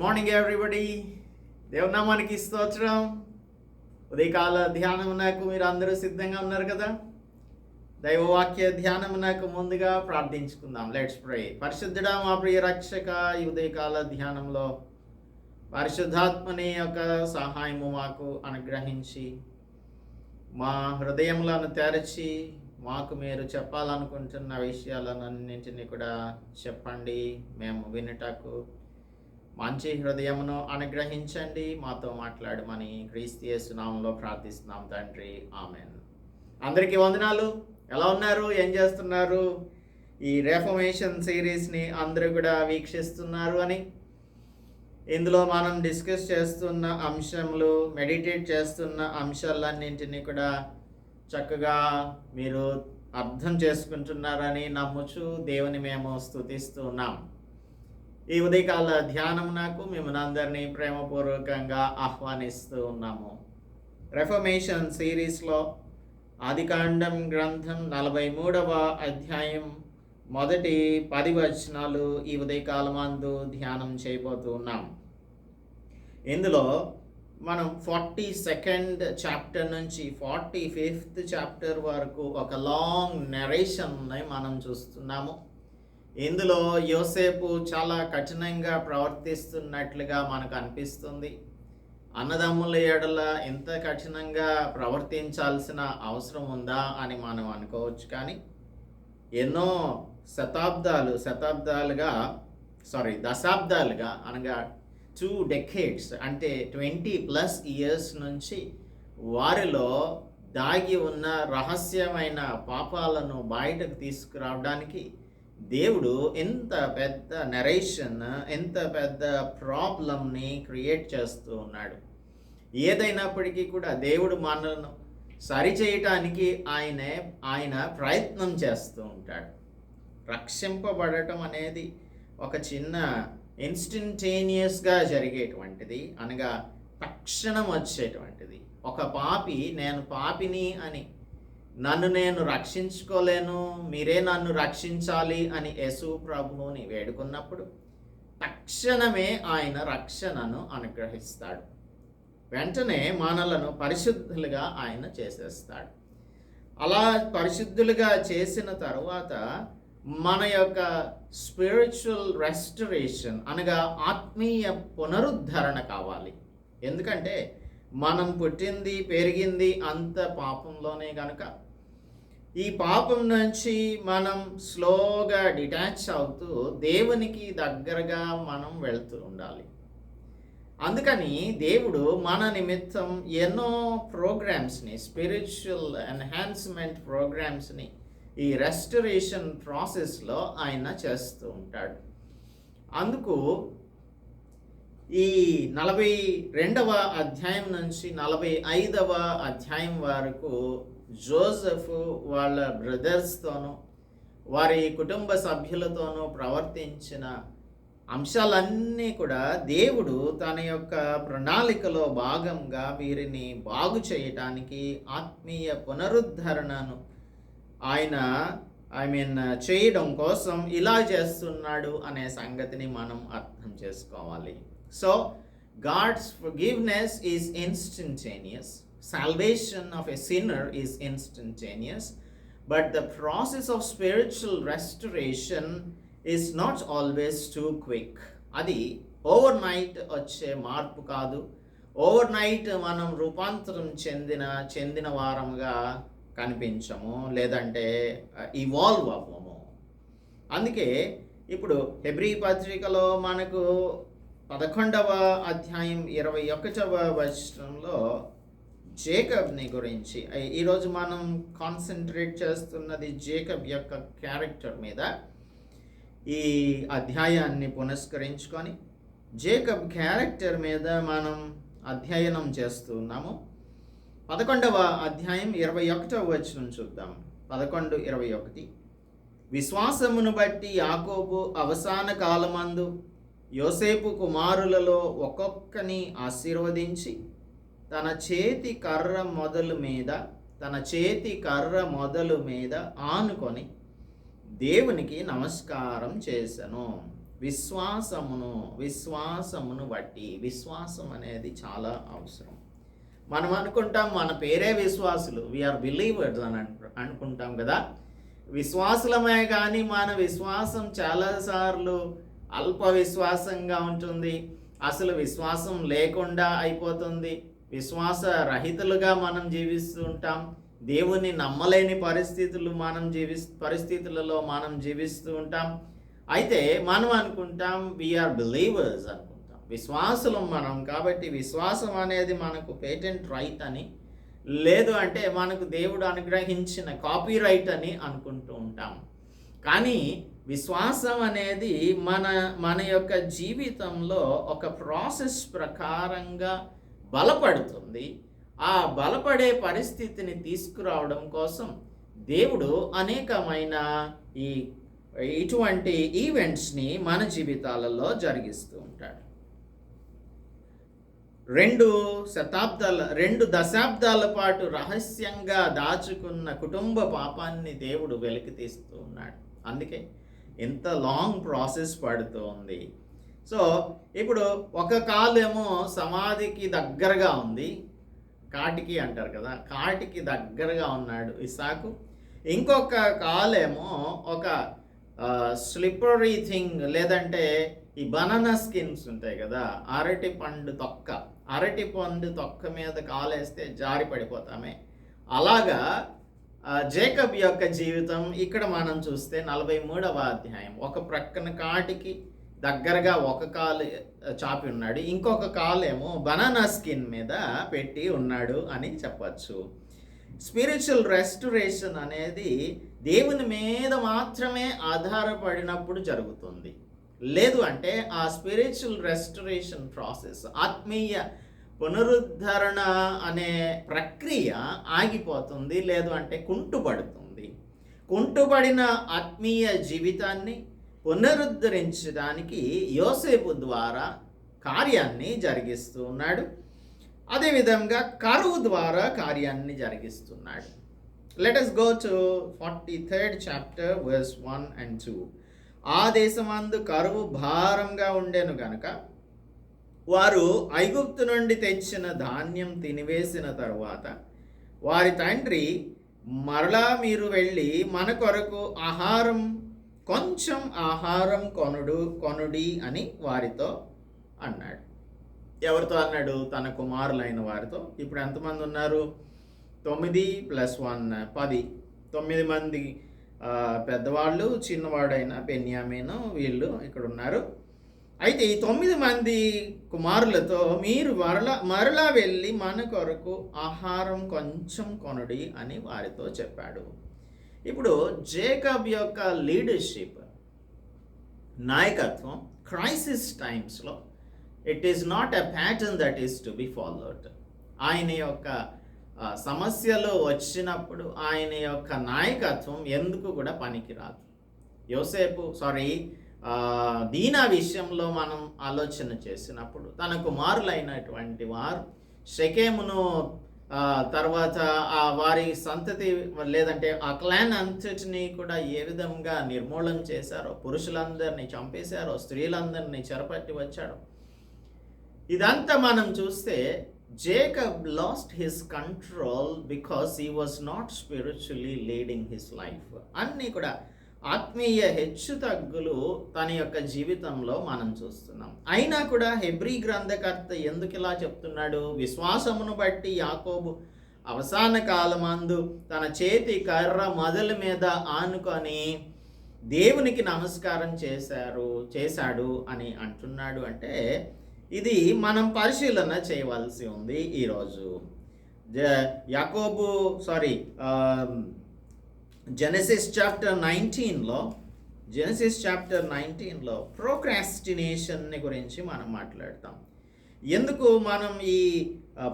Morning everybody. దేవుని నామానికి స్తోత్రం. ఉదయకాల ధ్యానమునకు మీరు అందరూ సిద్ధంగా ఉన్నారు కదా? దైవవాక్య ధ్యానమునకు ముందుగా ప్రార్థించుకుందాం. Let's pray. పరిశుద్ధుడా, మా ప్రియ రక్షక, ఈ ఉదయకాల ధ్యానంలో పరిశుద్ధాత్మని యొక్క సహాయము మాకు అనుగ్రహించి మా హృదయములను తెరచి మాకు మీరు చెప్పాలనుకుంటున్న విషయాలన్నింటినీ కూడా చెప్పండి. మేము వినుటకు మంచి హృదయమును అనుగ్రహించండి. మాతో మాట్లాడమని క్రీస్తు యేసు నామములో ప్రార్థిస్తున్నాం తండ్రి, ఆమెన్. అందరికీ వందనాలు. ఎలా ఉన్నారు? ఏం చేస్తున్నారు? ఈ రిఫర్మేషన్ సిరీస్ని అందరూ కూడా వీక్షిస్తున్నారు అని, ఇందులో మనం డిస్కస్ చేస్తున్న అంశములు, మెడిటేట్ చేస్తున్న అంశాలన్నింటినీ కూడా చక్కగా మీరు అర్థం చేసుకుంటున్నారని నమ్ముచు దేవుని మేము స్తుతిస్తూ ఉన్నాం. ఈ ఉదయకాల ధ్యానమునకు మిమ్మల్ని అందరినీ ప్రేమపూర్వకంగా ఆహ్వానిస్తూ ఉన్నాము. రిఫర్మేషన్ సిరీస్లో ఆదికాండం గ్రంథం 43వ అధ్యాయం మొదటి 10 వచనాలు ఈ ఉదయకాలమందు ధ్యానం చేయబోతూ ఉన్నాం. ఇందులో మనం 42nd చాప్టర్ నుంచి 45th చాప్టర్ వరకు ఒక లాంగ్ నెరేషన్ని మనం చూస్తున్నాము. ఇందులో యోసేపు చాలా కఠినంగా ప్రవర్తిస్తున్నట్లుగా మనకు అనిపిస్తుంది. అన్నదమ్ముల ఎడల ఎంత కఠినంగా ప్రవర్తించాల్సిన అవసరం ఉందా అని మనం అనుకోవచ్చు. కానీ ఎన్నో దశాబ్దాలుగా అనగా 2 decades అంటే 20+ years నుంచి వారిలో దాగి ఉన్న రహస్యమైన పాపాలను బయటకు తీసుకురావడానికి దేవుడు ఎంత పెద్ద నెరేషన్, ఎంత పెద్ద ప్రాబ్లంని క్రియేట్ చేస్తూ ఉన్నాడు. ఏదైనప్పటికీ కూడా దేవుడు మనల్ని సరిచేయటానికి ఆయన ప్రయత్నం చేస్తూ ఉంటాడు. రక్షింపబడటం అనేది ఒక చిన్న ఇన్స్టంటేనియస్గా జరిగేటువంటిది, అనగా తక్షణం వచ్చేటువంటిది. ఒక పాపి నేను పాపిని అని, నన్ను నేను రక్షించుకోలేను, మీరే నన్ను రక్షించాలి అని యేసు ప్రభువుని వేడుకున్నప్పుడు తక్షణమే ఆయన రక్షణను అనుగ్రహిస్తాడు. వెంటనే మనలను పరిశుద్ధులుగా ఆయన చేసేస్తాడు. అలా పరిశుద్ధులుగా చేసిన తరువాత మన యొక్క స్పిరిచువల్ రెస్టరేషన్ అనగా ఆత్మీయ పునరుద్ధరణ కావాలి. ఎందుకంటే మనం పుట్టింది పెరిగింది అంత పాపంలోనే కనుక ఈ పాపం నుంచి మనం స్లోగా డిటాచ్ అవుతూ దేవునికి దగ్గరగా మనం వెళ్తూ ఉండాలి. అందుకని దేవుడు మన నిమిత్తం ఎన్నో ప్రోగ్రామ్స్ని, స్పిరిచువల్ ఎన్హాన్స్మెంట్ ప్రోగ్రామ్స్ని ఈ రెస్టరేషన్ ప్రాసెస్లో ఆయన చేస్తూ ఉంటాడు. అందుకు ఈ 42వ అధ్యాయం నుంచి 45వ అధ్యాయం వరకు జోసెఫ్ వాళ్ళ బ్రదర్స్తోనూ వారి కుటుంబ సభ్యులతోనూ ప్రవర్తించిన అంశాలన్నీ కూడా దేవుడు తన యొక్క ప్రణాళికలో భాగంగా వీరిని బాగు చేయటానికి, ఆత్మీయ పునరుద్ధరణను ఆయన చేయడం కోసం ఇలా చేస్తున్నాడు అనే సంగతిని మనం అర్థం చేసుకోవాలి. So, God's forgiveness is instantaneous. Salvation of a sinner is instantaneous. But the process of spiritual restoration is not always too quick. అది ఓవర్నైట్ వచ్చే మార్పు కాదు. ఓవర్నైట్ మనం రూపాంతరం చెందిన వారముగా కనిపించము, లేదంటే ఇవాల్వ్ అవ్వము. అందుకే ఇప్పుడు హెబ్రీ పత్రికలో మనకు 11వ అధ్యాయం 21వ వచనంలో జేకబ్ని గురించి, ఈరోజు మనం కాన్సన్ట్రేట్ చేస్తున్నది జేకబ్ యొక్క క్యారెక్టర్ మీద. ఈ అధ్యాయాన్ని పునస్కరించుకొని జేకబ్ క్యారెక్టర్ మీద మనం అధ్యయనం చేస్తున్నాము. 11వ అధ్యాయం 21వ వచనం చూద్దాం. 11:21 విశ్వాసమును బట్టి యాకోబు అవసాన కాలమందు యోసేపు కుమారులలో ఒక్కొక్కని ఆశీర్వదించి తన చేతి కర్ర మొదలు మీద ఆనుకొని దేవునికి నమస్కారం చేసెను. విశ్వాసమును బట్టి. విశ్వాసం అనేది చాలా అవసరం. మనం అనుకుంటాం మన పేరే విశ్వాసులు, వీఆర్ బిలీవర్స్ అని అనుకుంటాం కదా. విశ్వాసులమే కానీ మన విశ్వాసం చాలాసార్లు అల్ప విశ్వాసంగా ఉంటుంది. అసలు విశ్వాసం లేకుండా అయిపోతుంది. విశ్వాస రహితులుగా మనం జీవిస్తూ ఉంటాం. దేవుని నమ్మలేని పరిస్థితులలో మనం జీవిస్తూ ఉంటాం. అయితే మనం అనుకుంటాం వీఆర్ బిలీవర్స్ అనుకుంటాం, విశ్వాసులం మనం. కాబట్టి విశ్వాసం అనేది మనకు పేటెంట్ రైట్ అని, లేదు అంటే మనకు దేవుడు అనుగ్రహించిన కాపీ రైట్ అని అనుకుంటూ ఉంటాం. కానీ విశ్వాసం అనేది మన యొక్క జీవితంలో ఒక ప్రాసెస్ ప్రకారంగా బలపడుతుంది. ఆ బలపడే పరిస్థితిని తీసుకురావడం కోసం దేవుడు అనేకమైన ఇటువంటి ఈవెంట్స్ని మన జీవితాలలో జరిగిస్తూ ఉంటాడు. 2 దశాబ్దాల పాటు రహస్యంగా దాచుకున్న కుటుంబ పాపాన్ని దేవుడు వెలికి తీస్తూ ఉన్నాడు. అందుకే ఎంత లాంగ్ ప్రాసెస్ పడుతూ ఉంది. సో ఇప్పుడు ఒక కాలేమో సమాధికి దగ్గరగా ఉంది, కాటికి అంటారు కదా, కాటికి దగ్గరగా ఉన్నాడు ఇస్సాకు. ఇంకొక కాలేమో ఒక స్లిప్పరీ థింగ్, లేదంటే ఈ బనానా స్కిన్స్ ఉంటాయి కదా, అరటి పండు తొక్క మీద కాలేస్తే జారి పడిపోతామే. అలాగా జేకబ్ యొక్క జీవితం ఇక్కడ మనం చూస్తే 43వ అధ్యాయం, ఒక ప్రక్కన కాటికి దగ్గరగా ఒక కాలు చాపి ఉన్నాడు, ఇంకొక కాలేమో బనానా స్కిన్ మీద పెట్టి ఉన్నాడు అని చెప్పచ్చు. స్పిరిచువల్ రెస్టరేషన్ అనేది దేవుని మీద మాత్రమే ఆధారపడినప్పుడు జరుగుతుంది. లేదు అంటే ఆ స్పిరిచువల్ రెస్టరేషన్ ప్రాసెస్, ఆత్మీయ పునరుద్ధరణ అనే ప్రక్రియ ఆగిపోతుంది, లేదు అంటే కుంటుపడుతుంది. కుంటుపడిన ఆత్మీయ జీవితాన్ని పునరుద్ధరించడానికి యోసేపు ద్వారా కార్యాన్ని జరిగిస్తూ ఉన్నాడు. అదేవిధంగా కరువు ద్వారా కార్యాన్ని జరిగిస్తున్నాడు. Let us go to 43rd chapter verse 1 and 2. ఆ దేశమందు కరువు భారంగా ఉండెను గనుక వారు ఐగుప్తు నుండి తెచ్చిన ధాన్యం తినివేసిన తరువాత వారి తండ్రి, మరలా మీరు వెళ్ళి మన కొరకు కొంచెం ఆహారం కొనుడి అని వారితో అన్నాడు. ఎవరితో అన్నాడు? తన కుమారులైన వారితో. ఇప్పుడు ఎంతమంది ఉన్నారు? 9 + 1 10. 9 మంది పెద్దవాళ్ళు, చిన్నవాడైన బెన్యామీను, వీళ్ళు ఇక్కడ ఉన్నారు. అయితే ఈ 9 మంది కుమారులతో మీరు మరలా వెళ్ళి మన కొరకు ఆహారం కొంచెం కొనుడి అని వారితో చెప్పాడు. ఇప్పుడు జేకబ్ యొక్క లీడర్షిప్, నాయకత్వం క్రైసిస్ టైమ్స్లో it is not a pattern that is to be followed. ఆయన యొక్క సమస్యలు వచ్చినప్పుడు ఆయన యొక్క నాయకత్వం ఎందుకు కూడా పనికిరాదు. దీనా విషయంలో మనం ఆలోచన చేసినప్పుడు తన కుమారులైనటువంటి వారు షెకెమును తర్వాత వారి సంతతి, లేదంటే ఆ క్లాన్ అంతటిని కూడా ఏ విధంగా నిర్మూలన చేశారో, పురుషులందరినీ చంపేశారో, స్త్రీలందరినీ చెరపట్టి వచ్చాడో, ఇదంతా మనం చూస్తే Jacob lost his control because he was not spiritually leading his life. అన్నీ కూడా ఆత్మీయ హెచ్చు తగ్గులు తన యొక్క జీవితంలో మనం చూస్తున్నాం. అయినా కూడా హెబ్రీ గ్రంథకర్త ఎందుకు ఇలా చెప్తున్నాడు? విశ్వాసమును బట్టి యాకోబు అవసాన కాలమందు తన చేతి కర్ర మొదలు మీద ఆనుకొని దేవునికి నమస్కారం చేశాడు అని అంటున్నాడు. అంటే ఇది మనం పరిశీలన చేయవలసి ఉంది ఈరోజు. జెనసిస్ చాప్టర్ 19లో ప్రోక్రాస్టినేషన్ గురించి మనం మాట్లాడతాం. ఎందుకు మనం ఈ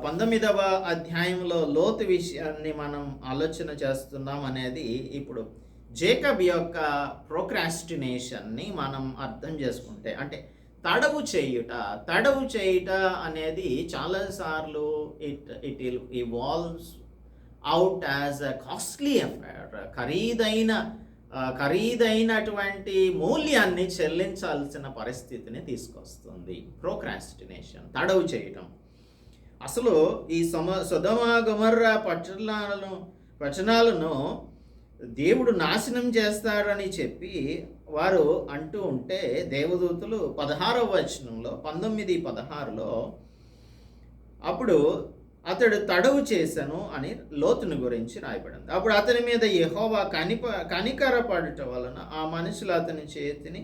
19వ అధ్యాయంలో లోతు విషయాన్ని మనం ఆలోచన చేస్తున్నాం అనేది ఇప్పుడు జేకబ్ యొక్క ప్రోక్రాస్టినేషన్ని మనం అర్థం చేసుకుంటే, అంటే తడవు చేయుట అనేది చాలాసార్లు it evolves out as a costly affair, ఖరీదైన ఖరీదైనటువంటి మూల్యాన్ని చెల్లించాల్సిన పరిస్థితిని తీసుకొస్తుంది. ప్రోక్రాస్టినేషన్, తడవు చేయటం. అసలు ఈ సొదొమ గొమొర్రా పట్టణాలను దేవుడు నాశనం చేస్తాడని చెప్పి వారు అంటూ ఉంటే, దేవదూతలు 16వ వచనంలో 19:16లో అప్పుడు అతడు తడవు చేశాను అని లోతుని గురించి రాయబడింది. అప్పుడు అతని మీద యెహోవా కనికరపడుట వలన ఆ మనుషులు అతని చేతిని,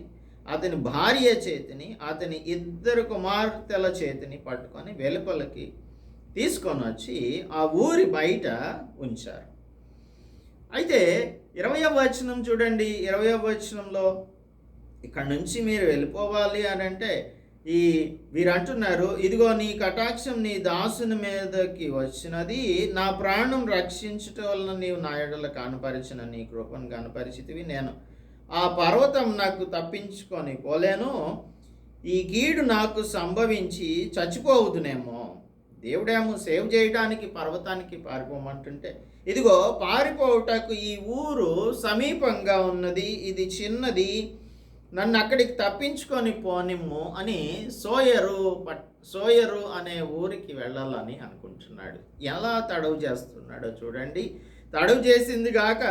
అతని భార్య చేతిని, అతని 2 కుమార్తెల చేతిని పట్టుకొని వెలుపలికి తీసుకొని వచ్చి ఆ ఊరి బయట ఉంచారు. అయితే 20వ వచనం చూడండి. 20వ వచనంలో ఇక్కడ నుంచి మీరు వెళ్ళిపోవాలి అని అంటే వీరు అంటున్నారు, ఇదిగో నీ కటాక్షం నీ దాసుని మీదకి వచ్చినది, నా ప్రాణం రక్షించుట వలన నీవు నా ఎడల కనపరిచిన నీ కృపను కనపరిచితివి. నేను ఆ పర్వతం నాకు తప్పించుకొని పోలేను, ఈ కీడు నాకు సంభవించి చచ్చిపోవుదునేమో. దేవుడేమో సేవ్ చేయడానికి పర్వతానికి పారిపోమంటుంటే, ఇదిగో పారిపోవుటకు ఈ ఊరు సమీపంగా ఉన్నది, ఇది చిన్నది, నన్ను అక్కడికి తప్పించుకొని పోనిమ్ము అని సోయరు అనే ఊరికి వెళ్ళాలని అనుకుంటున్నాడు. ఎలా తడవు చేస్తున్నాడో చూడండి. తడవు చేసింది గాక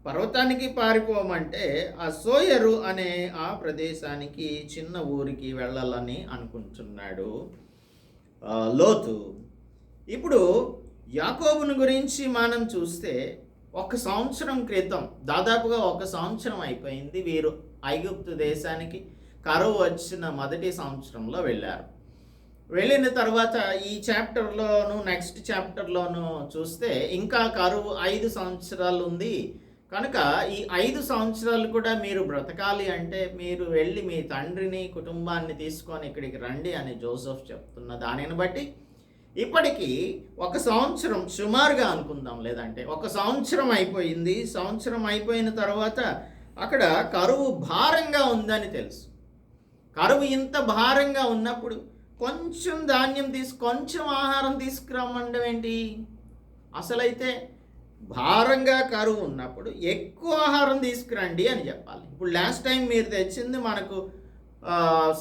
పర్వతానికి పారిపోమంటే ఆ సోయరు అనే ఆ ప్రదేశానికి, చిన్న ఊరికి వెళ్ళాలని అనుకుంటున్నాడు లోతు. ఇప్పుడు యాకోబుని గురించి మనం చూస్తే 1 సంవత్సరం క్రితం, దాదాపుగా 1 సంవత్సరం అయిపోయింది, వీరు ఐగుప్తు దేశానికి కరువు వచ్చిన మొదటి సంవత్సరంలో వెళ్ళారు. వెళ్ళిన తర్వాత ఈ చాప్టర్లోను నెక్స్ట్ చాప్టర్లోను చూస్తే ఇంకా కరువు 5 సంవత్సరాలు ఉంది. కనుక ఈ 5 సంవత్సరాలు కూడా మీరు బ్రతకాలి అంటే మీరు వెళ్ళి మీ తండ్రిని కుటుంబాన్ని తీసుకొని ఇక్కడికి రండి అని జోసెఫ్ చెప్తున్న దానిని బట్టి ఇప్పటికీ 1 సంవత్సరం సుమారుగా అనుకుందాం, లేదంటే 1 సంవత్సరం అయిపోయింది. సంవత్సరం అయిపోయిన తర్వాత అక్కడ కరువు భారంగా ఉందని తెలుసు. కరువు ఇంత భారంగా ఉన్నప్పుడు కొంచెం ధాన్యం కొంచెం ఆహారం తీసుకురమ్మండం ఏంటి? అసలైతే భారంగా కరువు ఉన్నప్పుడు ఎక్కువ ఆహారం తీసుకురండి అని చెప్పాలి. ఇప్పుడు లాస్ట్ టైం మీరు తెచ్చింది మనకు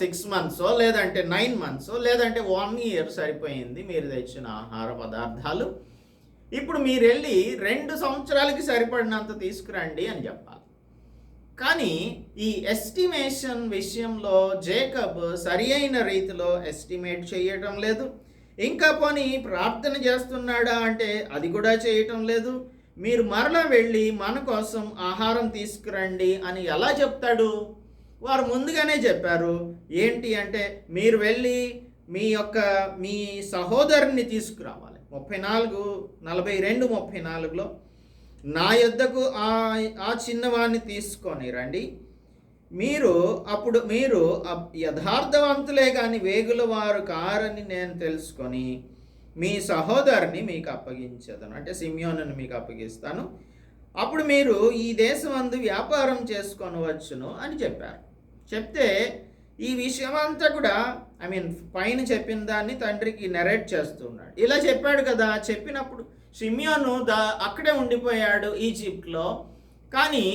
6 months లేదంటే 9 months లేదంటే 1 year సరిపోయింది మీరు తెచ్చిన ఆహార పదార్థాలు. ఇప్పుడు మీరు వెళ్ళి 2 సంవత్సరాలకి సరిపడినంత తీసుకురండి అని చెప్పాలి. కానీ ఈ ఎస్టిమేషన్ విషయంలో జేకబ్ సరి అయిన రీతిలో ఎస్టిమేట్ చేయటం లేదు. ఇంకా పోనీ ప్రార్థన చేస్తున్నాడా అంటే అది కూడా చేయటం లేదు. మీరు మరలా వెళ్ళి మన కోసం ఆహారం తీసుకురండి అని ఎలా చెప్తాడు? వారు ముందుగానే చెప్పారు. ఏంటి అంటే, మీరు వెళ్ళి మీ సహోదరుని తీసుకురావాలి. 42:34లో నా యొద్దకు ఆ చిన్నవాడిని తీసుకొని రండి, అప్పుడు మీరు యథార్థవంతులే కానీ వేగుల వారు కారని నేను తెలుసుకొని మీ సహోదరుని మీకు అప్పగించేదను, అంటే సిమ్యోనుని మీకు అప్పగిస్తాను, అప్పుడు మీరు ఈ దేశమందు వ్యాపారం చేసుకొనవచ్చును అని చెప్పారు. చెప్తే ఈ విషయం అంతా కూడా పైన చెప్పిన దాన్ని తండ్రికి నెరేట్ చేస్తున్నాడు. ఇలా చెప్పాడు కదా, చెప్పినప్పుడు సిమ్యోను అక్కడే ఉండిపోయాడు ఈజిప్ట్లో. కానీ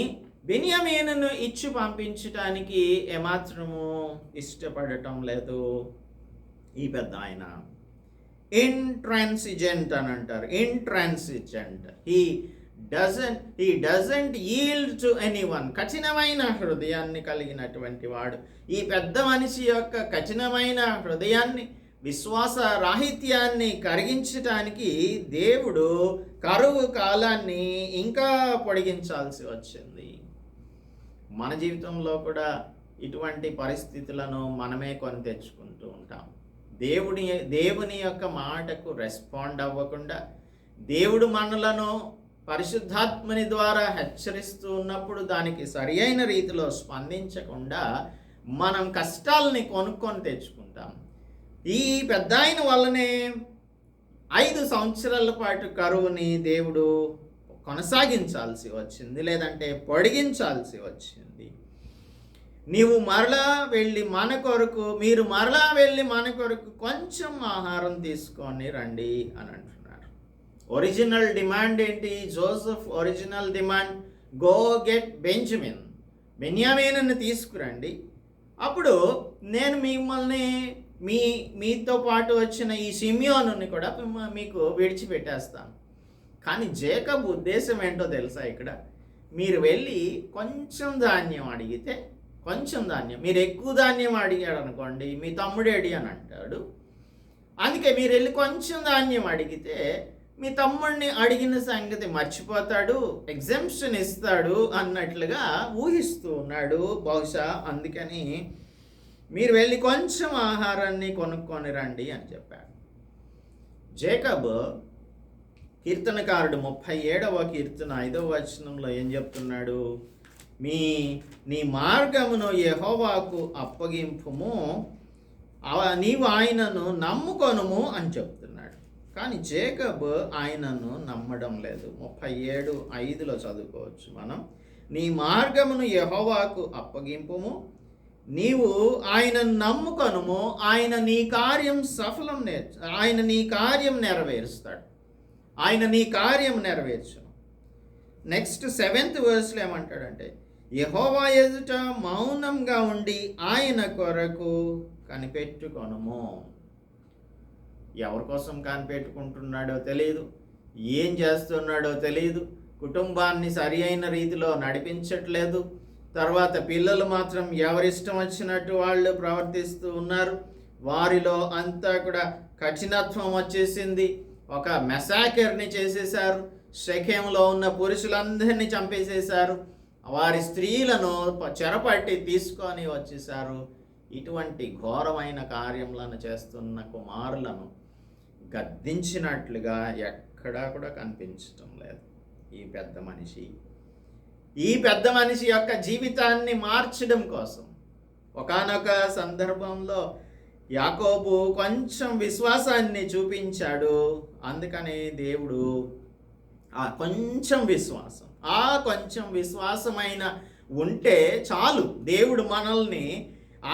బెన్యామీనును ఇచ్చి పంపించటానికి ఏమాత్రము ఇష్టపడటం లేదు ఈ పెద్ద ఆయన. ఇంట్రాన్సిజెంట్ అని అంటారు. Intransigent. He doesn't yield to anyone. కఠినమైన హృదయాన్ని కలిగినటువంటి వాడు. ఈ పెద్ద మనిషి యొక్క కఠినమైన హృదయాన్ని, విశ్వాస రాహిత్యాన్ని కరిగించటానికి దేవుడు కరువు కాలాన్ని ఇంకా పొడిగించాల్సి వచ్చింది. మన జీవితంలో కూడా ఇటువంటి పరిస్థితులను మనమే కొని తెచ్చుకుంటూ ఉంటాం. దేవుని యొక్క మాటకు రెస్పాండ్ అవ్వకుండా, దేవుడు మనలను పరిశుద్ధాత్మని ద్వారా హెచ్చరిస్తూ ఉన్నప్పుడు దానికి సరి అయిన రీతిలో స్పందించకుండా మనం కష్టాలని కొనుక్కొని తెచ్చుకుంటాం. ఈ పెద్ద ఆయన వల్లనే 5 సంవత్సరాల పాటు కరువుని దేవుడు కొనసాగించాల్సి వచ్చింది, లేదంటే పొడిగించాల్సి వచ్చింది. మీరు మరలా వెళ్ళి మన కొరకు కొంచెం ఆహారం తీసుకొని రండి అని అంటున్నారు. ఒరిజినల్ డిమాండ్ ఏంటి? Joseph original demand, go get Benjamin, బెన్యామీనుని తీసుకురండి, అప్పుడు నేను మిమ్మల్ని మీతో పాటు వచ్చిన ఈ షిమ్యోనుని కూడా మీకు విడిచిపెట్టేస్తాను. కానీ జేకబ్ ఉద్దేశం ఏంటో తెలుసా? ఇక్కడ మీరు వెళ్ళి కొంచెం ధాన్యం అడిగితే, కొంచెం ధాన్యం, మీరు ఎక్కువ ధాన్యం అడిగాడు అనుకోండి, మీ తమ్ముడేడి అని అంటాడు. అందుకే మీరు వెళ్ళి కొంచెం ధాన్యం అడిగితే మీ తమ్ముడిని అడిగిన సంగతి మర్చిపోతాడు, ఎగ్జంప్షన్ ఇస్తాడు అన్నట్లుగా ఊహిస్తూ ఉన్నాడు బహుశా. అందుకని మీరు వెళ్ళి కొంచెం ఆహారాన్ని కొనుక్కొని రండి అని చెప్పాడు. జేకబ్ కీర్తనకారుడు 37వ కీర్తన 5వ వచనంలో ఏం చెప్తున్నాడు? నీ మార్గమును యెహోవాకు అప్పగింపుము, నీవు ఆయనను నమ్ముకొనుము అని చెప్తున్నాడు. కానీ జేకబ్ ఆయనను నమ్మడం లేదు. 37:5లో చదువుకోవచ్చు మనం. నీ మార్గమును యెహోవాకు అప్పగింపుము, నీవు ఆయనను నమ్ముకొనుము, ఆయన నీ కార్యం ఆయన నీ కార్యం నెరవేరుస్తాడు, ఆయన నీ కార్యం నెరవేర్చును. నెక్స్ట్ 7th verseలో ఏమంటాడంటే, యెహోవా ఎదుట మౌనంగా ఉండి ఆయన కొరకు కనిపెట్టుకొనుము. ఎవరి కోసం కనిపెట్టుకుంటున్నాడో తెలియదు, ఏం చేస్తున్నాడో తెలియదు, కుటుంబాన్ని సరి అయిన రీతిలో నడిపించట్లేదు. తర్వాత పిల్లలు మాత్రం ఎవరిష్టం వచ్చినట్టు వాళ్ళు ప్రవర్తిస్తూ ఉన్నారు. వారిలో అంతా కూడా కఠినత్వం వచ్చేసింది. ఒక మెసాకర్ని చేసేశారు. షెకెంలో ఉన్న పురుషులందరినీ చంపేసేశారు. వారి స్త్రీలను చెరపట్టి తీసుకొని వచ్చేశారు. ఇటువంటి ఘోరమైన కార్యములను చేస్తున్న కుమారులను గద్దించినట్లుగా ఎక్కడా కూడా కనిపించటం లేదు. ఈ పెద్ద మనిషి యొక్క జీవితాన్ని మార్చడం కోసం ఒకానొక సందర్భంలో యాకోబు కొంచెం విశ్వాసాన్ని చూపించాడు. అందుకని దేవుడు కొంచెం విశ్వాసమైన ఉంటే చాలు. దేవుడు మనల్ని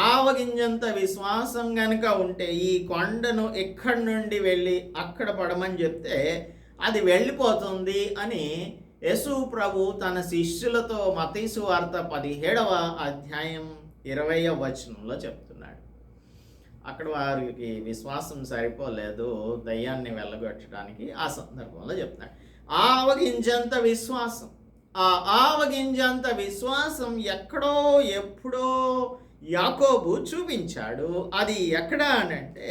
ఆవగింజంత విశ్వాసం గనుక ఉంటే, ఈ కొండను ఎక్కడి నుండి వెళ్ళి అక్కడ పడమని చెప్తే అది వెళ్ళిపోతుంది అని యేసు ప్రభు తన శిష్యులతో మత్తయి సువార్త 17వ అధ్యాయం 20వ వచనంలో చెప్తున్నాడు. అక్కడ వారికి విశ్వాసం సరిపోలేదు దయ్యాన్ని వెళ్ళగొట్టడానికి. ఆ సందర్భంలో చెప్తున్నాడు ఆవగింజంత విశ్వాసం. ఆ ఆవగింజంత విశ్వాసం ఎక్కడో ఎప్పుడో యాకోబు చూపించాడు. అది ఎక్కడ అనంటే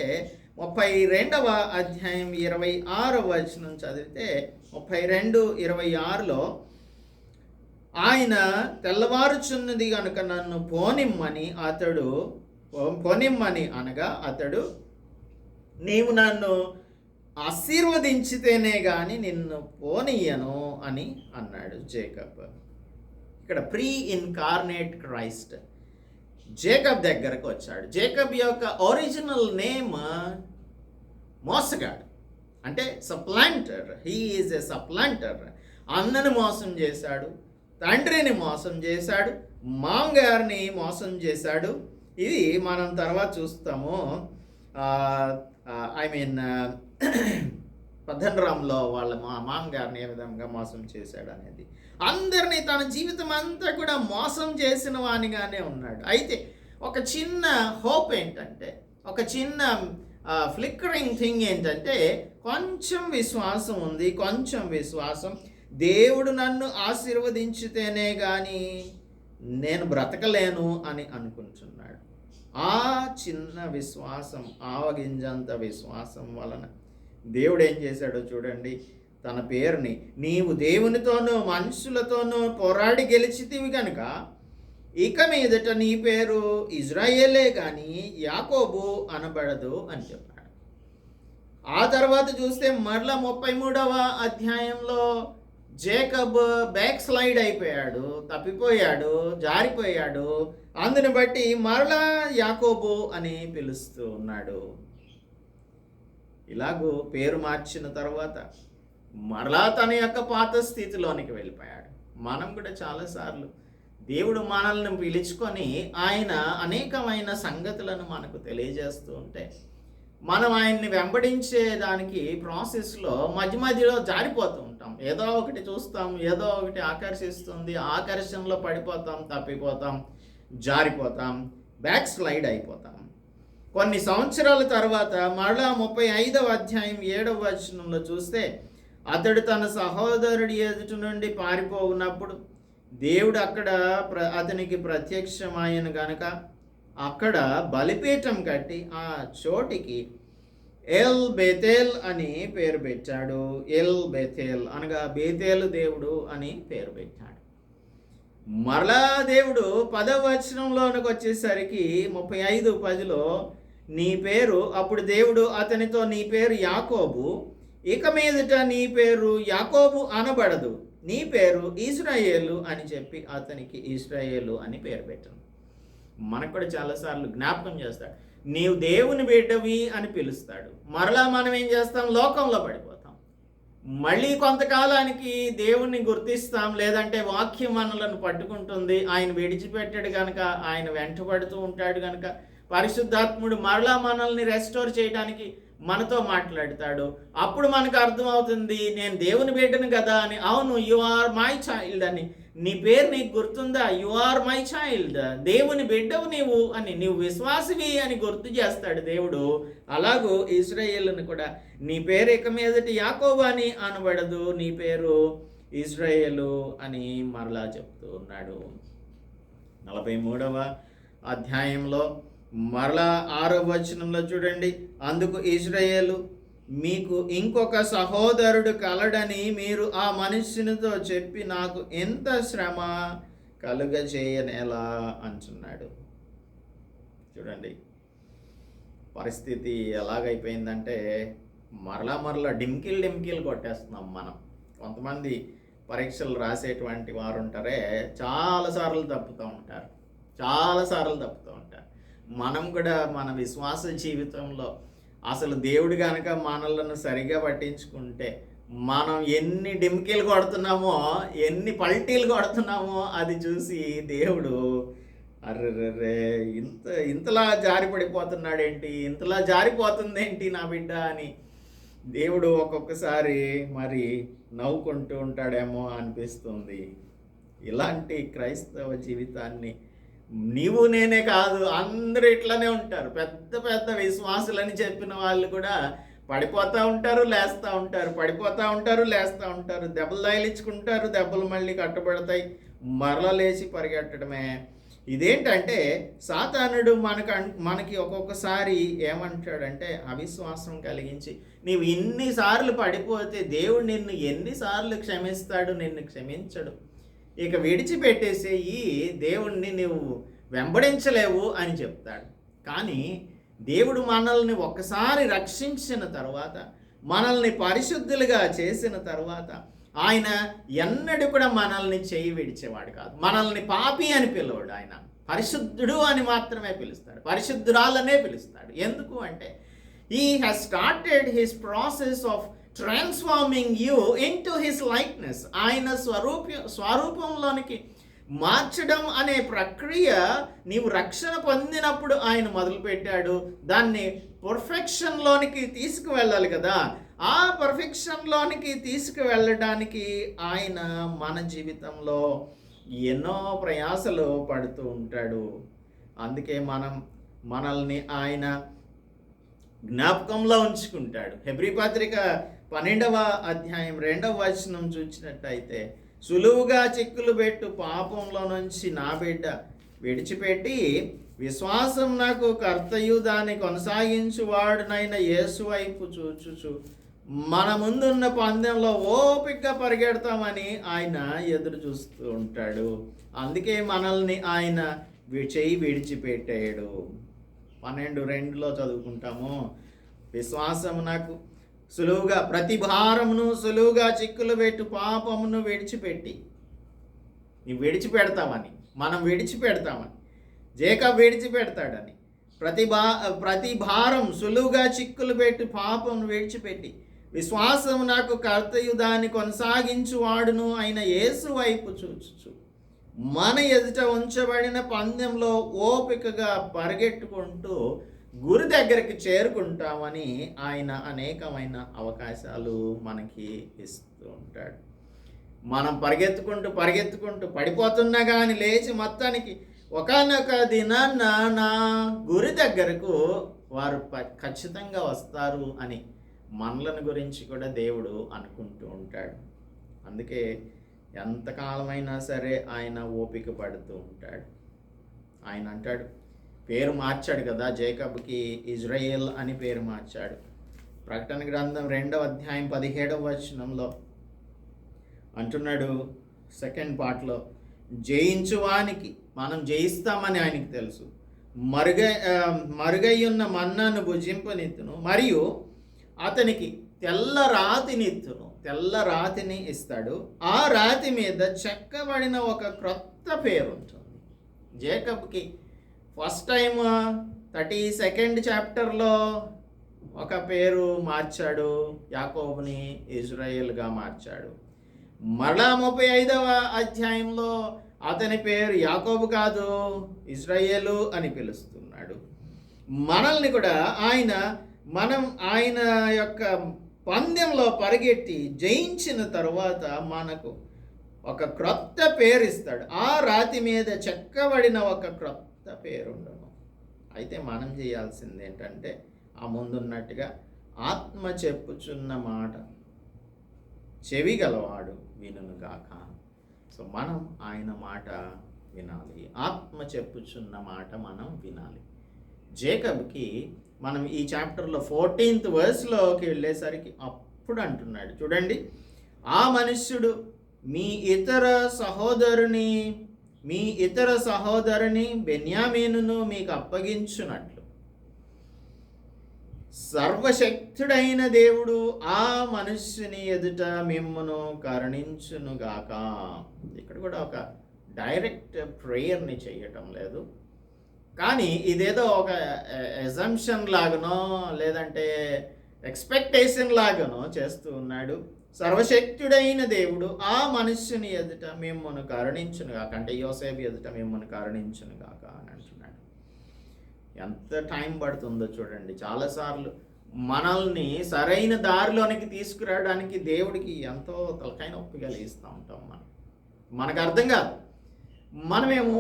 32వ అధ్యాయం 26వ వచనం చదివితే 32:26లో ఆయన తెల్లవారుచున్నది కనుక నన్ను పోనిమ్మని అనగా అతడు నీవు నన్ను ఆశీర్వదించితేనే కానీ నిన్ను పోనీయను అని అన్నాడు జేకబ్. ఇక్కడ ప్రీ ఇన్కార్నేట్ క్రైస్ట్ జేకబ్ దగ్గరకు వచ్చాడు. జేకబ్ యొక్క ఒరిజినల్ నేమ్ మోసగాడు, అంటే సప్లాంటర్. He is a సప్లాంటర్. అన్నను మోసం చేశాడు, తండ్రిని మోసం చేశాడు, మామగారిని మోసం చేశాడు. ఇది మనం తర్వాత చూస్తాము. పద్దనరాంలో వాళ్ళ మామగారిని ఏ విధంగా మోసం చేశాడు అనేది. అందరినీ తన జీవితం అంతా కూడా మోసం చేసిన వానిగానే ఉన్నాడు. అయితే ఒక చిన్న హోప్ ఏంటంటే, ఒక చిన్న ఫ్లిక్కరింగ్ థింగ్ ఏంటంటే, కొంచెం విశ్వాసం ఉంది. కొంచెం విశ్వాసం, దేవుడు నన్ను ఆశీర్వదించితేనే కానీ నేను బ్రతకలేను అని అనుకుంటున్నాడు. ఆ చిన్న విశ్వాసం, ఆవగింజంత విశ్వాసం వలన దేవుడు ఏం చేశాడో చూడండి. తన పేరుని నీవు దేవునితోనూ మనుషులతోనూ పోరాడి గెలిచితివి కనుక ఇక మీదట నీ పేరు ఇజ్రాయేలే కానీ యాకోబు అనబడదు అని చెప్పాడు. ఆ తర్వాత చూస్తే మరలా 33వ అధ్యాయంలో జేకబ్ బ్యాక్ స్లైడ్ అయిపోయాడు, తప్పిపోయాడు, జారిపోయాడు. అందుని బట్టి మరలా యాకోబు అని పిలుస్తూ ఉన్నాడు. ఇలాగూ పేరు మార్చిన తర్వాత మరలా తన యొక్క పాత స్థితిలోనికి వెళ్ళిపోయాడు. మనం కూడా చాలాసార్లు దేవుడు మనల్ని పిలుచుకొని ఆయన అనేకమైన సంగతులను మనకు తెలియజేస్తూ ఉంటే మనం ఆయన్ని వెంబడించే దానికి ప్రాసెస్లో మధ్య మధ్యలో జారిపోతూ ఉంటాం. ఏదో ఒకటి చూస్తాం, ఏదో ఒకటి ఆకర్షిస్తుంది, ఆకర్షణలో పడిపోతాం, తప్పిపోతాం, జారిపోతాం, బ్యాక్ స్లైడ్ అయిపోతాం. కొన్ని సంవత్సరాల తర్వాత మరలా 35వ అధ్యాయం 7వ వచనంలో చూస్తే, అతడు తన సహోదరుడి ఎదుటి నుండి పారిపోవున్నప్పుడు దేవుడు అక్కడ అతనికి ప్రత్యక్షమైన గనుక అక్కడ బలిపీఠం కట్టి ఆ చోటికి ఎల్ బెతేల్ అని పేరు పెట్టాడు. ఎల్ బెతేల్ అనగా బేతేలు దేవుడు అని పేరు పెట్టాడు. మరలా దేవుడు 10వ వచనంలోనికి వచ్చేసరికి 35:10లో నీ పేరు, అప్పుడు దేవుడు అతనితో నీ పేరు యాకోబు, ఇక మీదట నీ పేరు యాకోబు అనబడదు, నీ పేరు ఇశ్రాయేలు అని చెప్పి అతనికి ఇశ్రాయేలు అని పేరు పెట్టాను. మనకు కూడా చాలాసార్లు జ్ఞాపకం చేస్తాడు, నీవు దేవుని బిడ్డవి అని పిలుస్తాడు. మరలా మనం ఏం చేస్తాం, లోకంలో పడిపోతాం. మళ్ళీ కొంతకాలానికి దేవుణ్ణి గుర్తిస్తాం, లేదంటే వాక్యం మనలను పట్టుకుంటుంది. ఆయన విడిచిపెట్టాడు కనుక, ఆయన వెంటబడుతూ ఉంటాడు కనుక పరిశుద్ధాత్ముడు మరలా మనల్ని రెస్టోర్ చేయడానికి మనతో మాట్లాడతాడు. అప్పుడు మనకు అర్థమవుతుంది, నేను దేవుని బిడ్డను కదా అని. అవును, యు ఆర్ మై చైల్డ్ అని, నీ పేరు నీకు గుర్తుందా, యు ఆర్ మై చైల్డ్, దేవుని బిడ్డవు నీవు అని, నీవు విశ్వాసివి అని గుర్తు చేస్తాడు దేవుడు. అలాగూ ఇశ్రాయేలును కూడా నీ పేరు ఇక మీదటి యాకోబు అని అనబడదు, నీ పేరు ఇశ్రాయేలు అని మరలా చెప్తూ ఉన్నాడు. 43వ అధ్యాయంలో మరలా 6వ వచనంలో చూడండి, అందుకు ఇశ్రాయేలు, మీకు ఇంకొక సహోదరుడు కలడని మీరు ఆ మనుష్యునితో చెప్పి నాకు ఎంత శ్రమ కలుగజేయనేలా అంటున్నాడు. చూడండి పరిస్థితి ఎలాగైపోయిందంటే, మరలా డిమ్కిల్ కొట్టేస్తున్నాం మనం. కొంతమంది పరీక్షలు రాసేటువంటి వారు ఉంటారే, చాలాసార్లు తప్పుతూ ఉంటారు. మనం కూడా మన విశ్వాస జీవితంలో అసలు దేవుడు కనుక మనలను సరిగా పట్టించుకుంటే, మనం ఎన్ని డిమ్కిలు కొడుతున్నామో, ఎన్ని పల్టీలు కొడుతున్నామో అది చూసి దేవుడు అర్రెర్రే ఇంతలా జారిపడిపోతున్నాడేంటి, ఇంతలా జారిపోతుందేంటి నా బిడ్డ అని దేవుడు ఒక్కొక్కసారి మరి నవ్వుకుంటూ ఉంటాడేమో అనిపిస్తుంది. ఇలాంటి క్రైస్తవ జీవితాన్ని నీవు నేనే కాదు, అందరూ ఇట్లానే ఉంటారు. పెద్ద విశ్వాసులని చెప్పిన వాళ్ళు కూడా పడిపోతూ ఉంటారు, లేస్తూ ఉంటారు, పడిపోతూ ఉంటారు, లేస్తూ ఉంటారు, దెబ్బలు తగిలించుకుంటారు, దెబ్బలు మళ్ళీ కట్టబడతాయి, మరల లేచి పరిగెట్టడమే. ఇదేంటంటే సాతానుడు మనకి ఒక్కొక్కసారి ఏమంటాడంటే, అవిశ్వాసం కలిగించి నీవు ఇన్నిసార్లు పడిపోతే దేవుడు నిన్ను ఎన్నిసార్లు క్షమిస్తాడు, నిన్ను క్షమించడు, ఇక విడిచిపెట్టేసేయి, దేవుణ్ణి నువ్వు వెంబడించలేవు అని చెప్తాడు. కానీ దేవుడు మనల్ని ఒక్కసారి రక్షించిన తర్వాత, మనల్ని పరిశుద్ధులుగా చేసిన తర్వాత, ఆయన ఎన్నడూ కూడా మనల్ని చేయి విడిచేవాడు కాదు. మనల్ని పాపి అని పిలవడు, ఆయన పరిశుద్ధుడు అని మాత్రమే పిలుస్తాడు, పరిశుద్ధురాలనే పిలుస్తాడు. ఎందుకు అంటే he has started his process of transforming you into his likeness. ఆయన స్వరూపంలోనికి మార్చడం అనే ప్రక్రియ నీవు రక్షణ పొందినప్పుడు ఆయన మొదలుపెట్టాడు. దాన్ని పర్ఫెక్షన్లోనికి తీసుకువెళ్ళాలి కదా. ఆ పర్ఫెక్షన్లోనికి తీసుకువెళ్ళడానికి ఆయన మన జీవితంలో ఎన్నో ప్రయాసలు పడుతూ ఉంటాడు. అందుకే మనల్ని ఆయన జ్ఞాపకంలో ఉంచుకుంటాడు. హెబ్రీ పత్రిక 12వ అధ్యాయం 2వ వచనం చూసినట్టయితే, సులువుగా చిక్కులు పెట్టు పాపంలో నుంచి నా బిడ్డ విడిచిపెట్టి విశ్వాసం నాకు కర్తయు దాన్ని కొనసాగించువాడునైన యేసు వైపు చూచుచు మన ముందున్న పందెంలో ఓపికగా పరిగెడతామని ఆయన ఎదురు చూస్తూ ఉంటాడు. అందుకే మనల్ని ఆయన చేయి విడిచిపెట్టాడు. 12:2 చదువుకుంటాము, విశ్వాసము నాకు సులువుగా ప్రతి భారమును సులువుగా చిక్కులు పెట్టు పాపమును విడిచిపెట్టి, నీవు విడిచిపెడతామని, మనం విడిచిపెడతామని, జేకబ్ విడిచిపెడతాడని, ప్రతి భారం సులువుగా చిక్కులు పెట్టి పాపమును విడిచిపెట్టి విశ్వాసము నాకు కర్తయు దాన్ని కొనసాగించువాడును అయిన యేసు వైపు చూచుచు మన ఎదుట ఉంచబడిన పందెంలో ఓపికగా పరిగెట్టుకుంటూ గురి దగ్గరికి చేరుకుంటామని ఆయన అనేకమైన అవకాశాలు మనకి ఇస్తూ ఉంటాడు. మనం పరిగెత్తుకుంటూ పడిపోతున్నా కానీ లేచి మొత్తానికి ఒకానొక దినాన్న నా గురి దగ్గరకు వారు ఖచ్చితంగా వస్తారు అని మనలను గురించి కూడా దేవుడు అనుకుంటూ ఉంటాడు. అందుకే ఎంతకాలమైనా సరే ఆయన ఓపిక పడుతూ ఉంటాడు. ఆయన అంటాడు, పేరు మార్చాడు కదా, జేకబ్కి ఇజ్రాయేల్ అని పేరు మార్చాడు. ప్రకటన గ్రంథం 2వ అధ్యాయం 17వ వచనంలో అంటున్నాడు, సెకండ్ పార్ట్లో, జయించువానికి మనం జయిస్తామని ఆయనకి తెలుసు, మరుగయ్యున్న మన్నాను భుజింపనిత్తును, మరియు అతనికి తెల్ల రాతిని ఇస్తాడు. ఆ రాతి మీద చెక్కబడిన ఒక క్రొత్త పేరు ఉంటుంది. జేకబ్కి ఫస్ట్ టైం 32nd చాప్టర్లో ఒక పేరు మార్చాడు, యాకోబుని ఇజ్రాయేల్గా మార్చాడు. మరలా 35వ అధ్యాయంలో అతని పేరు యాకోబు కాదు, ఇజ్రాయేలు అని పిలుస్తున్నాడు. మనల్ని కూడా ఆయన యొక్క పందెంలో పరిగెట్టి జయించిన తర్వాత మనకు ఒక క్రొత్త పేరు ఇస్తాడు. ఆ రాతి మీద చెక్కబడిన ఒక క్రొత్త పేరు ఉండను. అయితే మనం చేయాల్సింది ఏంటంటే, ఆ ముందున్నట్టుగా ఆత్మ చెప్పుచున్న మాట చెవి గలవాడు వినుగాక. సో మనం ఆయన మాట వినాలి, ఆత్మ చెప్పుచున్న మాట మనం వినాలి. జేకబ్కి మనం ఈ చాప్టర్లో 14th verseలోకి వెళ్ళేసరికి అప్పుడు అంటున్నాడు, చూడండి, ఆ మనుష్యుడు మీ ఇతర సహోదరుని బెన్యామీనును మీకు అప్పగించున్నట్లు సర్వశక్తుడైన దేవుడు ఆ మనుష్యుని ఎదుట మిమ్మును కరుణించునుగాక. ఇక్కడ కూడా ఒక డైరెక్ట్ ప్రేయర్ని చేయటం లేదు, కానీ ఇదేదో ఒక ఎజంప్షన్ లాగానో లేదంటే ఎక్స్పెక్టేషన్ లాగానో చేస్తూ ఉన్నాడు. సర్వశక్తుడైన దేవుడు ఆ మనుష్యుని ఎదుట మిమ్మును కరుణించునుగాక, అంటే యోసేపు ఎదుట మిమ్మును కరుణించునుగాక అని అంటున్నాడు. ఎంత టైం పడుతుందో చూడండి. చాలాసార్లు మనల్ని సరైన దారిలోనికి తీసుకురావడానికి దేవుడికి ఎంతో తలకాయ నొప్పి కలిగిస్తూ ఉంటాం. మనకు అర్థం కాదు, మనమేమో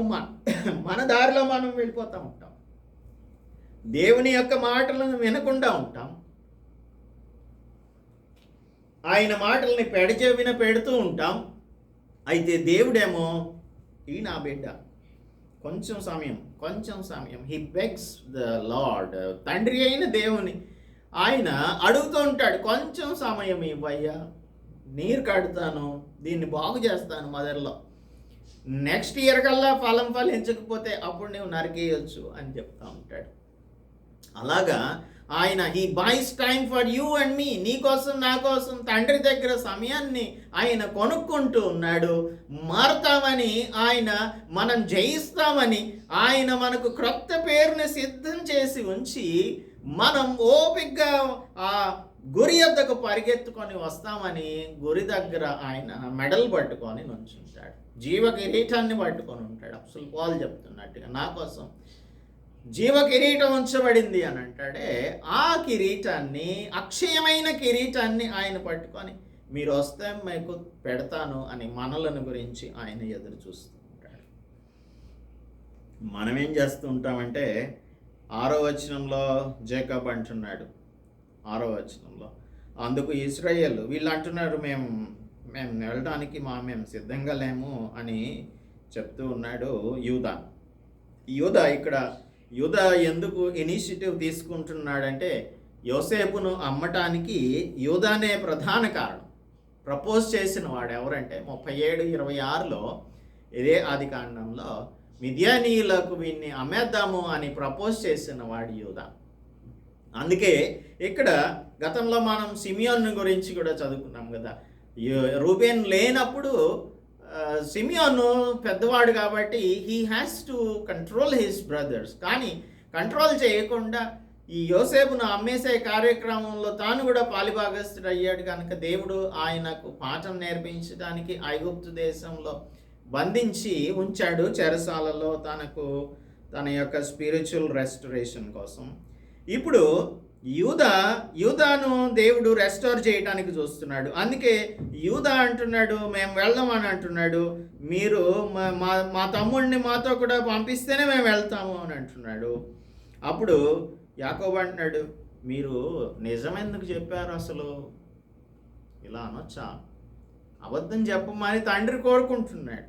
మన దారిలో మనం వెళ్ళిపోతూ ఉంటాం, దేవుని యొక్క మాటలను వినకుండా ఉంటాం, ఆయన మాటల్ని పెడచెవిన పెడుతూ ఉంటాం. అయితే దేవుడేమో, ఈ నా బిడ్డ కొంచెం సమయం హీ బెగ్స్ ద లార్డ్, తండ్రి అయిన దేవుని ఆయన అడుగుతూ ఉంటాడు, కొంచెం సమయం ఇవ్వయ్యా, నీరు కడతాను, దీన్ని బాగు చేస్తాను మదర్లో, నెక్స్ట్ ఇయర్ కల్లా ఫలం ఫలించకపోతే అప్పుడు నువ్వు నరికేయచ్చు అని చెప్తా ఉంటాడు. అలాగా ఆయన he buys time for you and me, నీ కోసం నా కోసం తండ్రి దగ్గర సమయాన్ని ఆయన కొనుక్కుంటూ ఉన్నాడు. మారుతామని ఆయన, మనం జయిస్తామని ఆయన మనకు క్రొత్త పేరుని సిద్ధం చేసి ఉంచి మనం ఓపికగా ఆ గురి వద్దకు పరిగెత్తుకొని వస్తామని గురి దగ్గర ఆయన మెడల్ పట్టుకొని నుంచుంటాడు, జీవ కిరీటాన్ని పట్టుకొని ఉంటాడు. అసలు పాలు చెప్తున్నట్టుగా నా కోసం జీవ కిరీటం ఉంచబడింది అని అంటాడే, ఆ కిరీటాన్ని, అక్షయమైన కిరీటాన్ని ఆయన పట్టుకొని మీరు వస్తే మీకు పెడతాను అని మనలను గురించి ఆయన ఎదురు చూస్తూ ఉంటాడు. మనం ఏం చేస్తూ ఉంటామంటే 6వ వచనంలో జేకబ్ అంటున్నాడు, 6వ వచనంలో, అందుకు ఇశ్రాయేలు వీళ్ళు అంటున్నారు, మేము వెళ్ళడానికి మేము సిద్ధంగా లేము అని చెప్తూ ఉన్నాడు యూదా ఎందుకు ఇనిషియేటివ్ తీసుకుంటున్నాడంటే, యోసేపును అమ్మటానికి యూదానే ప్రధాన కారణం. ప్రపోజ్ చేసిన వాడు ఎవరంటే 37:26లో ఇదే ఆదికాండంలో మిద్యానీయులకు వీన్ని అమ్మేద్దాము అని ప్రపోజ్ చేసిన వాడు యూదా. అందుకే ఇక్కడ గతంలో మనం సిమియోన్ గురించి కూడా చదువుకున్నాం కదా. రూబేన్ లేనప్పుడు సిమియోను పెద్దవాడు కాబట్టి he has to control his brothers, కానీ కంట్రోల్ చేయకుండా ఈ యోసేపును అమ్మేసే కార్యక్రమంలో తాను కూడా పాలిభాగస్తుడు అయ్యాడు. కనుక దేవుడు ఆయనకు పాఠం నేర్పించడానికి ఐగుప్తు దేశంలో బంధించి ఉంచాడు చెరసాలలో, తన యొక్క స్పిరిచువల్ రెస్టరేషన్ కోసం. ఇప్పుడు యూదాను దేవుడు రెస్టోర్ చేయడానికి చూస్తున్నాడు. అందుకే యూదా అంటున్నాడు, మేము వెళ్దామని అంటున్నాడు. మీరు మా తమ్ముడిని మాతో కూడా పంపిస్తేనే మేము వెళ్తాము అని అంటున్నాడు. అప్పుడు యాకోబు అంటున్నాడు, మీరు నిజమెందుకు చెప్పారు అసలు? ఇలా అనొచ్చా? అబద్ధం చెప్పమని తండ్రి కోరుకుంటున్నాడు.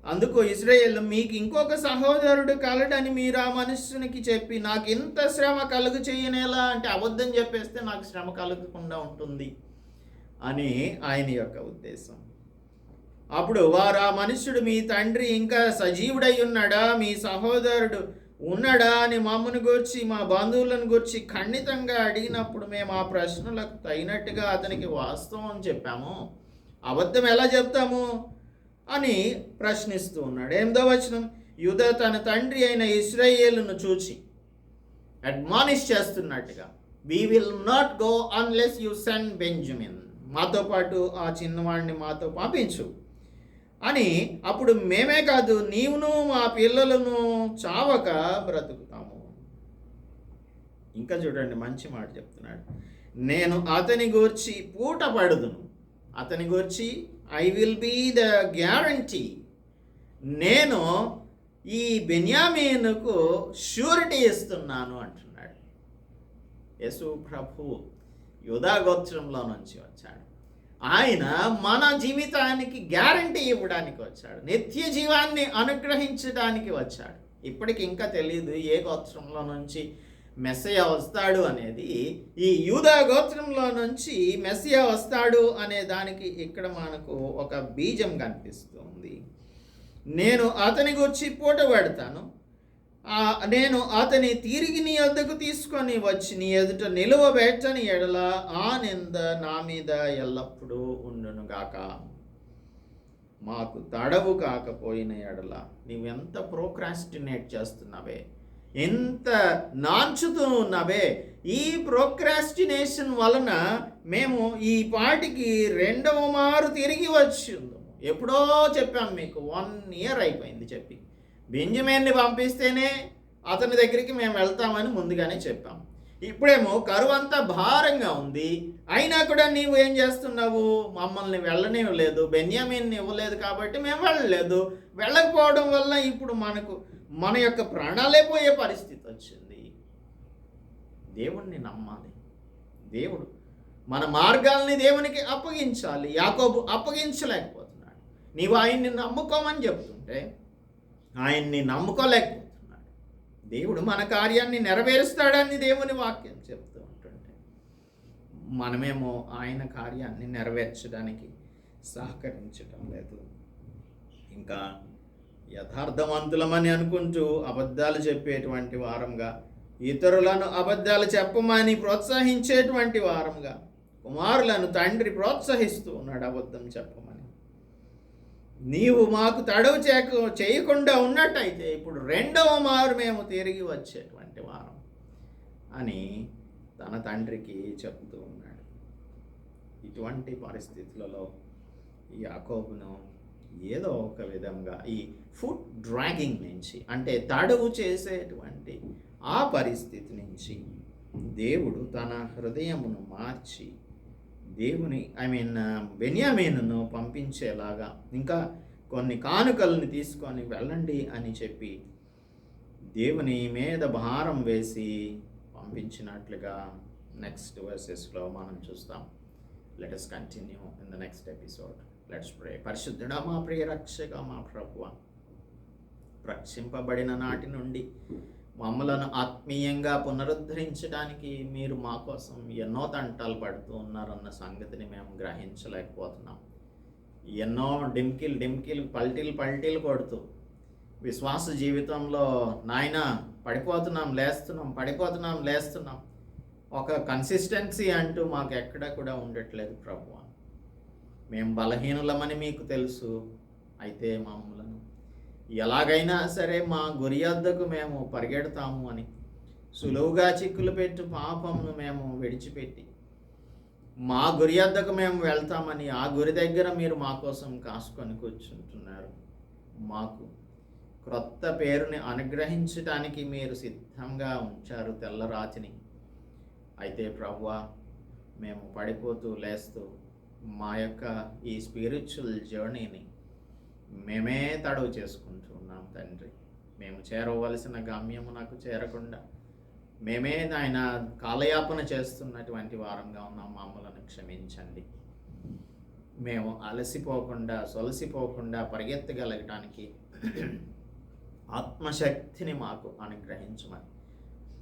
అందుకు ఇశ్రాయేలు, మీకు ఇంకొక సహోదరుడు కలడని మీరు ఆ మనుషునికి చెప్పి నాకు ఇంత శ్రమ కలుగు చేయనేలా, అంటే అబద్ధం చెప్పేస్తే నాకు శ్రమ కలగకుండా ఉంటుంది అని ఆయన యొక్క ఉద్దేశం. అప్పుడు వారు, ఆ మనుష్యుడు మీ తండ్రి ఇంకా సజీవుడై ఉన్నాడా, మీ సహోదరుడు ఉన్నాడా అని మమ్మల్ని గురించి మా బంధువులను గురించి ఖండితంగా అడిగినప్పుడు మేము ఆ ప్రశ్నలకు తగినట్టుగా అతనికి వాస్తవం చెప్పాము, అబద్ధం ఎలా చెప్తాము అని ప్రశ్నిస్తూ ఉన్నాడు. 8వ వచనం, యూదా తన తండ్రి అయిన ఇశ్రాయేలును చూచి అడ్మానిష్ చేస్తున్నట్టుగా, we will not go unless you send Benjamin, మాతో పాటు ఆ చిన్నవాడిని మాతో పంపించు అని. అప్పుడు మేమే కాదు, నీవును మా పిల్లలను చావక బ్రతుకుతాము. ఇంకా చూడండి, మంచి మాట చెప్తున్నాడు. నేను అతని గూర్చి పూట పడుదును, అతని గూర్చి I will be the guarantee, నేను ఈ బెన్యామీనుకు షూరిటీ ఇస్తున్నాను అంటున్నాడు. యేసు ప్రభు యూదా గోత్రంలో నుంచి వచ్చాడు. ఆయన మన జీవితానికి గ్యారంటీ ఇవ్వడానికి వచ్చాడు, నిత్య జీవాన్ని అనుగ్రహించడానికి వచ్చాడు. ఇప్పటికి ఇంకా తెలియదు ఏ గోత్రంలో నుంచి మెస్సయ్య వస్తాడు అనేది. ఈ యూదా గోత్రంలో నుంచి మెస్సయ్య వస్తాడు అనే దానికి ఇక్కడ మనకు ఒక బీజం కనిపిస్తుంది. నేను అతని గురించి పూట పెడతాను, నేను అతని తిరిగి నీ వద్దకు తీసుకొని వచ్చి నీ ఎదుట నిలువబెట్టని ఎడల ఆ నింద నా మీద ఎల్లప్పుడూ ఉండునుగాక. మాకు తడవు కాకపోయిన ఎడల, నీవెంత ప్రోక్రాస్టినేట్ చేస్తున్నావే, ఎంత నాంచుతూ ఉన్నావే, ఈ ప్రోక్రాస్టినేషన్ వలన మేము ఈ పాటికి 2వ మారు తిరిగి వచ్చి ఉందాము. ఎప్పుడో చెప్పాం మీకు, 1 year అయిపోయింది చెప్పి. బెంజమిన్ని పంపిస్తేనే అతని దగ్గరికి మేము వెళ్తామని ముందుగానే చెప్పాం. ఇప్పుడేమో కరువు అంతా భారంగా ఉంది, అయినా కూడా నీవు ఏం చేస్తున్నావు, మమ్మల్ని వెళ్ళనివ్వలేదు, బెన్యామీన్ని ఇవ్వలేదు కాబట్టి మేము వెళ్ళలేదు. వెళ్ళకపోవడం వల్ల ఇప్పుడు మన యొక్క ప్రాణాలే పోయే పరిస్థితి వచ్చింది. దేవుణ్ణి నమ్మాలి. దేవుడు మన మార్గాల్ని దేవునికి అప్పగించాలి. యాకోబు అప్పగించలేకపోతున్నాడు. నీవు ఆయన్ని నమ్ముకోమని చెప్తుంటే ఆయన్ని నమ్ముకోలేకపోతున్నాడు. దేవుడు మన కార్యాన్ని నెరవేరుస్తాడని దేవుని వాక్యం చెప్తూ ఉంటుంటే మనమేమో ఆయన కార్యాన్ని నెరవేర్చడానికి సహకరించడం లేదు. ఇంకా యథార్థవంతులమని అనుకుంటూ అబద్ధాలు చెప్పేటువంటి వారంగా, ఇతరులను అబద్ధాలు చెప్పమని ప్రోత్సహించేటువంటి వారంగా కుమారులను తండ్రి ప్రోత్సహిస్తూ ఉన్నాడు అబద్ధం చెప్పమని. నీవు మాకు తడవు చేయకుండా ఉన్నట్టయితే ఇప్పుడు 2వ మారు మేము తిరిగి వచ్చేటువంటి వారం అని తన తండ్రికి చెప్తూ ఉన్నాడు. ఇటువంటి పరిస్థితులలో యాకోబును ఏదో ఒక విధంగా ఈ ఫుట్ డ్రాగింగ్ నుంచి, అంటే తడవు చేసేటువంటి ఆ పరిస్థితి నుంచి దేవుడు తన హృదయమును మార్చి బెన్యామీనును పంపించేలాగా, ఇంకా కొన్ని కానుకలను తీసుకొని వెళ్ళండి అని చెప్పి దేవుని మీద భారం వేసి పంపించినట్లుగా నెక్స్ట్ వర్సెస్లో మనం చూస్తాం. Let us continue in the next episode. Let's pray. పరిశుద్ధుడా, మా ప్రియ రక్షక, మా ప్రభువా, రక్షింపబడిన నాటి నుండి మమ్మలను ఆత్మీయంగా పునరుద్ధరించడానికి మీరు మా కోసం ఎన్నో తంటాలు పడుతూ ఉన్నారన్న సంగతిని మేము గ్రహించలేకపోతున్నాం. ఎన్నో డింకిల్ పల్టీలు కొడుతూ విశ్వాస జీవితంలో నాయన పడిపోతున్నాం లేస్తున్నాం, ఒక కన్సిస్టెన్సీ అంటూ మాకు ఎక్కడ కూడా ఉండట్లేదు ప్రభువా. మేము బలహీనులమని మీకు తెలుసు. అయితే మమ్మలను ఎలాగైనా సరే మా గురి వద్దకు మేము పరిగెడతాము అని సులువుగా చిక్కులు పెట్టు పాపమును మేము విడిచిపెట్టి మా గురి వద్దకు మేము వెళ్తామని ఆ గురి దగ్గర మీరు మా కోసం కాసుకొని కూర్చుంటున్నారు. మాకు క్రొత్త పేరుని అనుగ్రహించడానికి మీరు సిద్ధంగా ఉంచారు తెల్లరాతిని. అయితే ప్రభువా, మేము పడిపోతూ లేస్తూ మా యొక్క ఈ స్పిరిచువల్ జర్నీని మేమే తడవు చేసుకుంటూ ఉన్నాం తండ్రి. మేము చేరవలసిన గమ్యమునకు చేరకుండా మేమే ఆయన కాలయాపన చేస్తున్నటువంటి వారంగా ఉన్నాం. మమ్మలను క్షమించండి. మేము అలసిపోకుండా సొలసిపోకుండా పరిగెత్తగలగటానికి ఆత్మశక్తిని మాకు అనుగ్రహించమని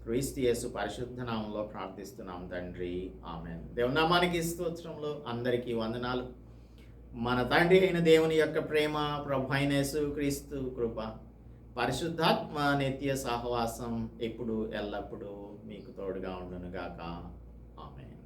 క్రీస్తు యేసు పరిశుద్ధ నామంలో ప్రార్థిస్తున్నాం తండ్రి. ఆమేన్. దేవుని నామానికి స్తోత్రములు. అందరికీ వందనాలు. మన తండ్రి అయిన దేవుని యొక్క ప్రేమ, ప్రభు అయిన యేసు క్రీస్తు కృప, పరిశుద్ధాత్మ నిత్య సహవాసం ఇప్పుడు ఎల్లప్పుడూ మీకు తోడుగా ఉండును గాక. ఆమేన్.